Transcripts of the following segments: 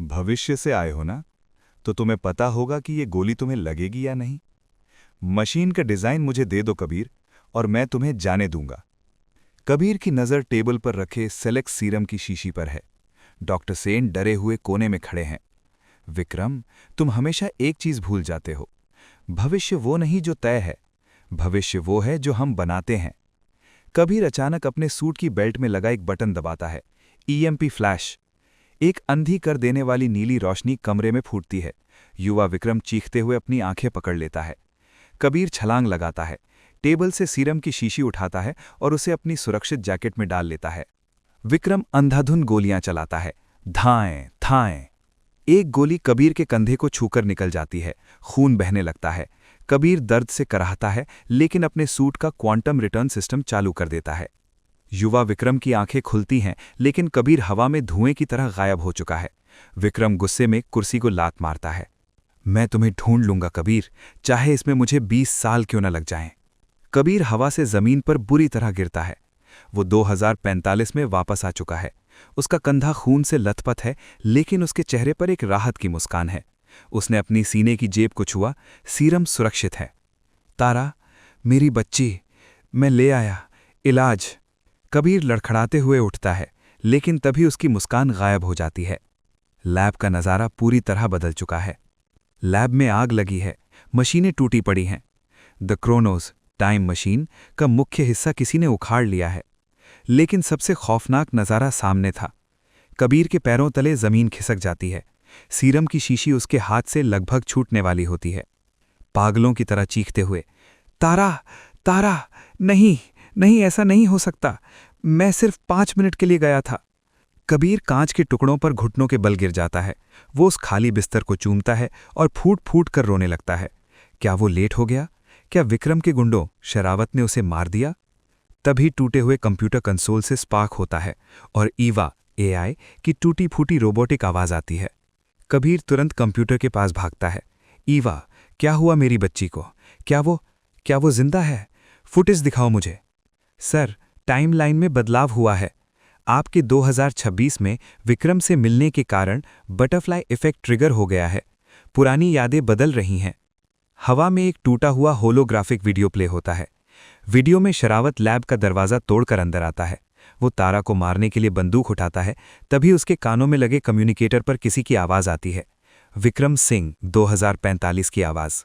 भविष्य से आए हो ना, तो तुम्हें पता होगा कि ये गोली तुम्हें लगेगी या नहीं। मशीन का डिजाइन मुझे दे दो कबीर, और मैं तुम्हें जाने दूंगा। कबीर की नजर टेबल पर रखे सेलेक्ट सीरम की शीशी पर है। डॉक्टर सेन डरे हुए कोने में खड़े हैं। विक्रम, तुम हमेशा एक चीज भूल जाते हो। भविष्य वो नहीं जो तय है, भविष्य वो है जो हम बनाते हैं। कबीर अचानक अपने सूट की बेल्ट में लगा एक बटन दबाता है। EMP flash. एक अंधी कर देने वाली नीली रोशनी कमरे में फूटती है। युवा विक्रम चीखते हुए अपनी आंखें पकड़ लेता है। कबीर छलांग लगाता है, टेबल से सीरम की शीशी उठाता है और उसे अपनी सुरक्षित जैकेट में डाल लेता है। विक्रम अंधाधुन गोलियां चलाता है। धाएं थाएं। एक गोली कबीर के कंधे को छूकर निकल जाती है। खून बहने लगता है। कबीर दर्द से कराहता है, लेकिन अपने सूट का क्वांटम रिटर्न सिस्टम चालू कर देता है। युवा विक्रम की आंखें खुलती हैं, लेकिन कबीर हवा में धुएं की तरह गायब हो चुका है। विक्रम गुस्से में कुर्सी को लात मारता है। मैं तुम्हें ढूंढ लूंगा कबीर, चाहे इसमें मुझे 20 साल क्यों न लग जाएं। कबीर हवा से जमीन पर बुरी तरह गिरता है। वो 2045 में वापस आ चुका है। उसका कंधा खून से लथपथ है, लेकिन उसके चेहरे पर एक राहत की मुस्कान है। उसने अपनी सीने की जेब को छुआ। सीरम सुरक्षित है। तारा, मेरी बच्ची, मैं ले आया। इलाज। कबीर लड़खड़ाते हुए उठता है, लेकिन तभी उसकी मुस्कान गायब हो जाती है। लैब का नज़ारा पूरी तरह बदल चुका है। लैब में आग लगी है। मशीनें टूटी पड़ी हैं। द क्रोनोस, टाइम मशीन, का मुख्य हिस्सा किसी ने उखाड़ लिया है। लेकिन सबसे खौफनाक नज़ारा सामने था। कबीर के पैरों तले जमीन खिसक जाती है। सीरम की शीशी उसके हाथ से लगभग छूटने वाली होती है। पागलों की तरह चीखते हुए, तारा, तारा, नहीं, नहीं, ऐसा नहीं हो सकता। मैं सिर्फ 5 मिनट के लिए गया था। कबीर कांच के टुकड़ों पर घुटनों के बल गिर जाता है। वो उस खाली बिस्तर को चूमता है और फूट फूट कर रोने लगता है। क्या वो लेट हो गया? क्या विक्रम के गुंडों, शरावत ने उसे मार दिया? तभी टूटे हुए कंप्यूटर कंसोल से स्पार्क होता है और ईवा, एआई की टूटी फूटी रोबोटिक आवाज आती है। कबीर तुरंत कंप्यूटर के पास भागता है। ईवा, क्या हुआ मेरी बच्ची को? क्या वो जिंदा है? फुटेज दिखाओ मुझे। सर, टाइमलाइन में बदलाव हुआ है। आपके 2026 में विक्रम से मिलने के कारण बटरफ्लाई इफेक्ट ट्रिगर हो गया है। पुरानी यादें बदल रही हैं। हवा में एक टूटा हुआ होलोग्राफिक वीडियो प्ले होता है। वीडियो में शरावत लैब का दरवाज़ा तोड़कर अंदर आता है। वो तारा को मारने के लिए बंदूक उठाता है। तभी उसके कानों में लगे कम्युनिकेटर पर किसी की आवाज़ आती है। विक्रम सिंह, 2045 की आवाज़।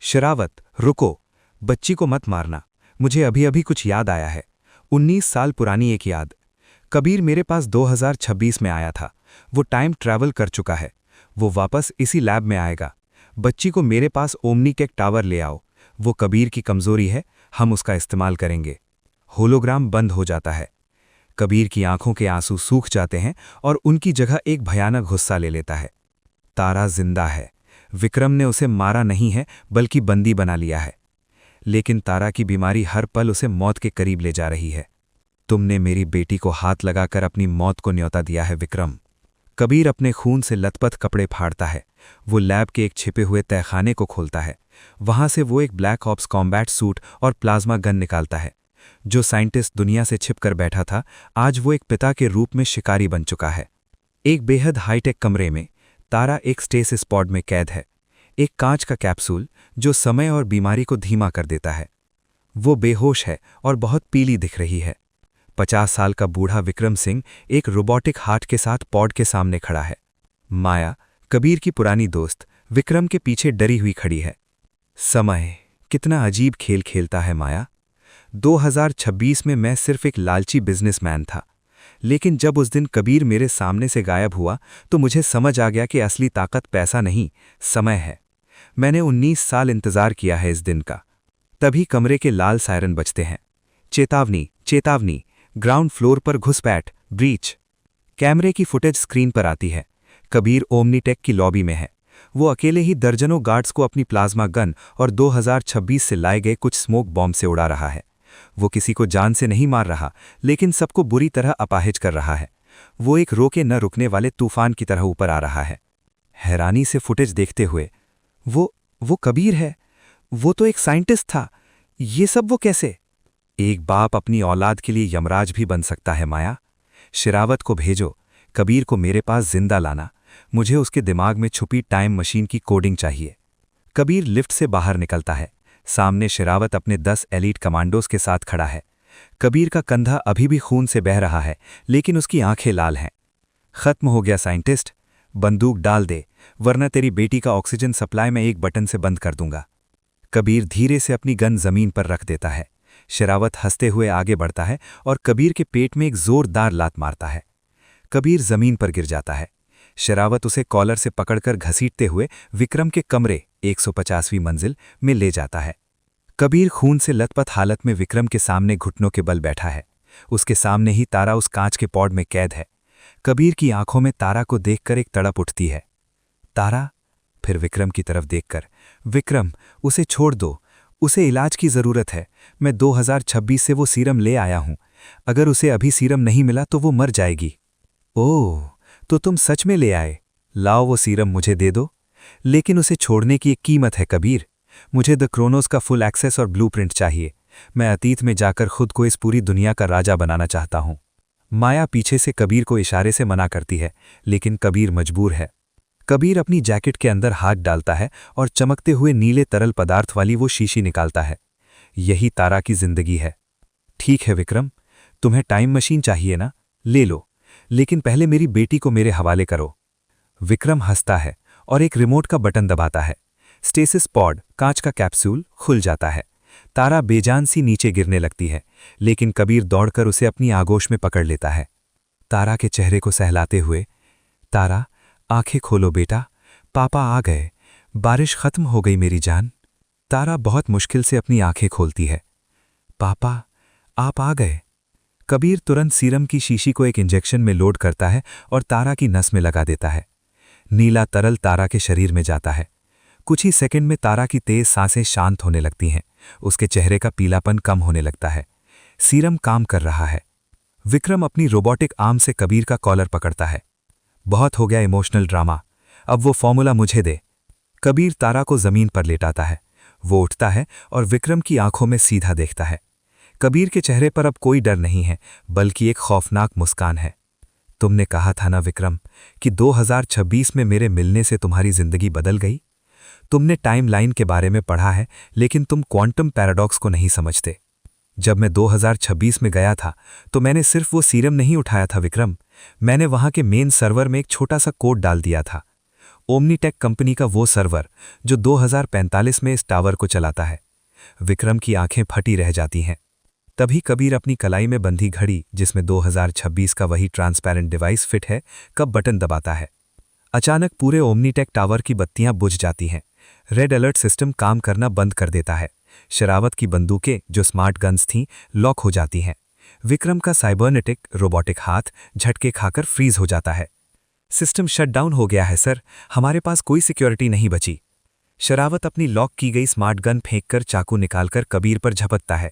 शरावत, रुको, बच्ची को मत मारना। मुझे अभी अभी कुछ याद आया है। 19 साल पुरानी एक याद। कबीर मेरे पास 2026 में आया था। वो टाइम ट्रैवल कर चुका है। वो वापस इसी लैब में आएगा। बच्ची को मेरे पास ओमनीकेक टावर ले आओ। वो कबीर की कमजोरी है, हम उसका इस्तेमाल करेंगे। होलोग्राम बंद हो जाता है। कबीर की आंखों के आंसू सूख जाते हैं और उनकी जगह एक भयानक गुस्सा ले लेता है। तारा जिंदा है। विक्रम ने उसे मारा नहीं है, बल्कि बंदी बना लिया है। लेकिन तारा की बीमारी हर पल उसे मौत के करीब ले जा रही है। तुमने मेरी बेटी को हाथ लगाकर अपनी मौत को न्योता दिया है विक्रम। कबीर अपने खून से लथपथ कपड़े फाड़ता है। वो लैब के एक छिपे हुए तहखाने को खोलता है। वहां से वो एक ब्लैक ऑप्स कॉम्बैट सूट और प्लाज्मा गन निकालता है। जो साइंटिस्ट दुनिया से छिपकर बैठा था, आज वो एक पिता के रूप में शिकारी बन चुका है। एक बेहद हाईटेक कमरे में तारा एक स्टेसिस पॉड में कैद है। एक कांच का कैप्सूल जो समय और बीमारी को धीमा कर देता है। वो बेहोश है और बहुत पीली दिख रही है। 50 साल का बूढ़ा विक्रम सिंह एक रोबोटिक हार्ट के साथ पॉड के सामने खड़ा है। माया, कबीर की पुरानी दोस्त, विक्रम के पीछे डरी हुई खड़ी है। समय कितना अजीब खेल खेलता है माया। 2026 में मैं सिर्फ एक लालची बिजनेसमैन था, लेकिन जब उस दिन कबीर मेरे सामने से गायब हुआ तो मुझे समझ आ गया कि असली ताकत पैसा नहीं, समय है। मैंने 19 साल इंतजार किया है इस दिन का। तभी कमरे के लाल सायरन बजते हैं। चेतावनी, चेतावनी, ग्राउंड फ्लोर पर घुसपैठ, ब्रीच। कैमरे की फुटेज स्क्रीन पर आती है। कबीर ओमनीटेक की लॉबी में है। वो अकेले ही दर्जनों गार्ड्स को अपनी प्लाज्मा गन और 2026 से लाए गए कुछ स्मोक बॉम्ब से उड़ा रहा है। वो किसी को जान से नहीं मार रहा, लेकिन सबको बुरी तरह अपाहिज कर रहा है। वो एक रोके न रुकने वाले तूफान की तरह ऊपर आ रहा है। हैरानी से फुटेज देखते हुए, वो कबीर है। वो तो एक साइंटिस्ट था। ये सब वो कैसे? एक बाप अपनी औलाद के लिए यमराज भी बन सकता है माया। शिरावत को भेजो, कबीर को मेरे पास जिंदा लाना। मुझे उसके दिमाग में छुपी टाइम मशीन की कोडिंग चाहिए। कबीर लिफ्ट से बाहर निकलता है। सामने शेरावत अपने 10 एलीट कमांडोज के साथ खड़ा है। कबीर का कंधा अभी भी खून से बह रहा है, लेकिन उसकी आंखें लाल हैं। खत्म हो गया साइंटिस्ट, बंदूक डाल दे, वरना तेरी बेटी का ऑक्सीजन सप्लाई मैं एक बटन से बंद कर दूंगा। कबीर धीरे से अपनी गन जमीन पर रख देता है। शेरावत हंसते हुए आगे बढ़ता है और कबीर के पेट में एक जोरदार लात मारता है। कबीर जमीन पर गिर जाता है। शेरावत उसे कॉलर से पकड़कर घसीटते हुए विक्रम के कमरे 150वीं मंजिल में ले जाता है। कबीर खून से लथपथ हालत में विक्रम के सामने घुटनों के बल बैठा है। उसके सामने ही तारा उस कांच के पॉड में कैद है। कबीर की आंखों में तारा को देखकर एक तड़प उठती है। तारा, फिर विक्रम की तरफ देखकर, विक्रम, उसे छोड़ दो, उसे इलाज की जरूरत है। मैं 2026 से वो सीरम ले आया हूं। अगर उसे अभी सीरम नहीं मिला तो वो मर जाएगी। ओह, तो तुम सच में ले आए? लाओ वो सीरम मुझे दे दो। लेकिन उसे छोड़ने की एक कीमत है कबीर। मुझे द क्रोनोस का फुल एक्सेस और ब्लूप्रिंट चाहिए। मैं अतीत में जाकर खुद को इस पूरी दुनिया का राजा बनाना चाहता हूं। माया पीछे से कबीर को इशारे से मना करती है, लेकिन कबीर मजबूर है। कबीर अपनी जैकेट के अंदर हाथ डालता है और चमकते हुए नीले तरल पदार्थ वाली वो शीशी निकालता है। यही तारा की जिंदगी है। ठीक है विक्रम, तुम्हें टाइम मशीन चाहिए ना? ले लो, लेकिन पहले मेरी बेटी को मेरे हवाले करो। विक्रम हंसता है और एक रिमोट का बटन दबाता है। स्टेसिस पॉड, कांच का कैप्सूल, खुल जाता है। तारा बेजान सी नीचे गिरने लगती है, लेकिन कबीर दौड़कर उसे अपनी आगोश में पकड़ लेता है। तारा के चेहरे को सहलाते हुए, तारा, आंखें खोलो बेटा, पापा आ गए, बारिश खत्म हो गई मेरी जान। तारा बहुत मुश्किल से अपनी आंखें खोलती है। पापा, आप आ गए। कबीर तुरंत सीरम की शीशी को एक इंजेक्शन में लोड करता है और तारा की नस में लगा देता है। नीला तरल तारा के शरीर में जाता है। कुछ ही सेकंड में तारा की तेज सांसें शांत होने लगती हैं। उसके चेहरे का पीलापन कम होने लगता है। सीरम काम कर रहा है। विक्रम अपनी रोबोटिक आर्म से कबीर का कॉलर पकड़ता है। बहुत हो गया इमोशनल ड्रामा, अब वो फॉर्मूला मुझे दे। कबीर तारा को जमीन पर लेटाता है। वो उठता है और विक्रम की आंखों में सीधा देखता है। कबीर के चेहरे पर अब कोई डर नहीं है, बल्कि एक खौफनाक मुस्कान है। तुमने कहा था ना विक्रम कि 2026 में मेरे मिलने से तुम्हारी जिंदगी बदल गई। तुमने टाइमलाइन के बारे में पढ़ा है, लेकिन तुम क्वांटम पैराडॉक्स को नहीं समझते। जब मैं 2026 में गया था तो मैंने सिर्फ वो सीरम नहीं उठाया था विक्रम, मैंने वहां के मेन सर्वर में एक छोटा सा कोड डाल दिया था। ओमनीटेक कंपनी का वो सर्वर जो 2045 में इस टावर को चलाता है। विक्रम की आंखें फटी रह जाती हैं। तभी कबीर अपनी कलाई में बंधी घड़ी, जिसमें 2026 का वही ट्रांसपेरेंट डिवाइस फिट है, कब बटन दबाता है। अचानक पूरे ओमनीटेक टावर की बत्तियां बुझ जाती हैं। रेड अलर्ट सिस्टम काम करना बंद कर देता है। शेरावत की बंदूकें, जो स्मार्ट गन्स थीं, लॉक हो जाती हैं। विक्रम का साइबरनेटिक रोबोटिक हाथ झटके खाकर फ्रीज हो जाता है। सिस्टम शट डाउन हो गया है सर, हमारे पास कोई सिक्योरिटी नहीं बची। शेरावत अपनी लॉक की गई स्मार्ट गन फेंककर चाकू निकालकर कबीर पर झपटता है,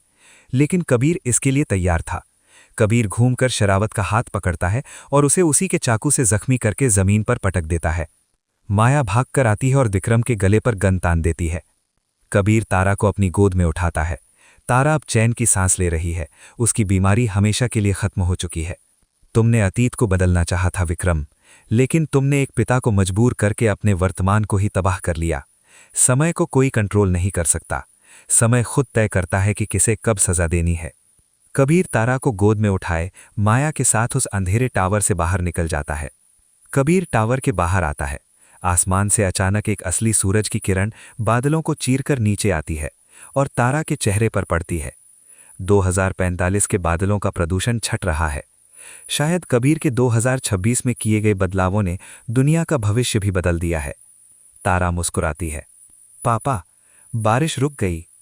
लेकिन कबीर इसके लिए तैयार था। कबीर घूमकर शेरावत का हाथ पकड़ता है और उसे उसी के चाकू से जख्मी करके जमीन पर पटक देता है। माया भागकर आती है और विक्रम के गले पर गन तान देती है। कबीर तारा को अपनी गोद में उठाता है। तारा अब चैन की सांस ले रही है, उसकी बीमारी हमेशा के लिए खत्म हो चुकी है। तुमने अतीत को बदलना चाहा था विक्रम, लेकिन तुमने एक पिता को मजबूर करके अपने वर्तमान को ही तबाह कर लिया। समय को कोई कंट्रोल नहीं कर सकता, समय खुद तय करता है कि किसे कब सजा देनी है। कबीर तारा को गोद में उठाए माया के साथ उस अंधेरे टावर से बाहर निकल जाता है। कबीर टावर के बाहर आता है। आसमान से अचानक एक असली सूरज की किरण बादलों को चीरकर नीचे आती है और तारा के चेहरे पर पड़ती है। 2045 के बादलों का प्रदूषण छट रहा है। शायद कबीर के 2026 में किए गए बदलावों ने दुनिया का भविष्य भी बदल दिया है। तारा मुस्कुराती है। पापा, बारिश रुक गई,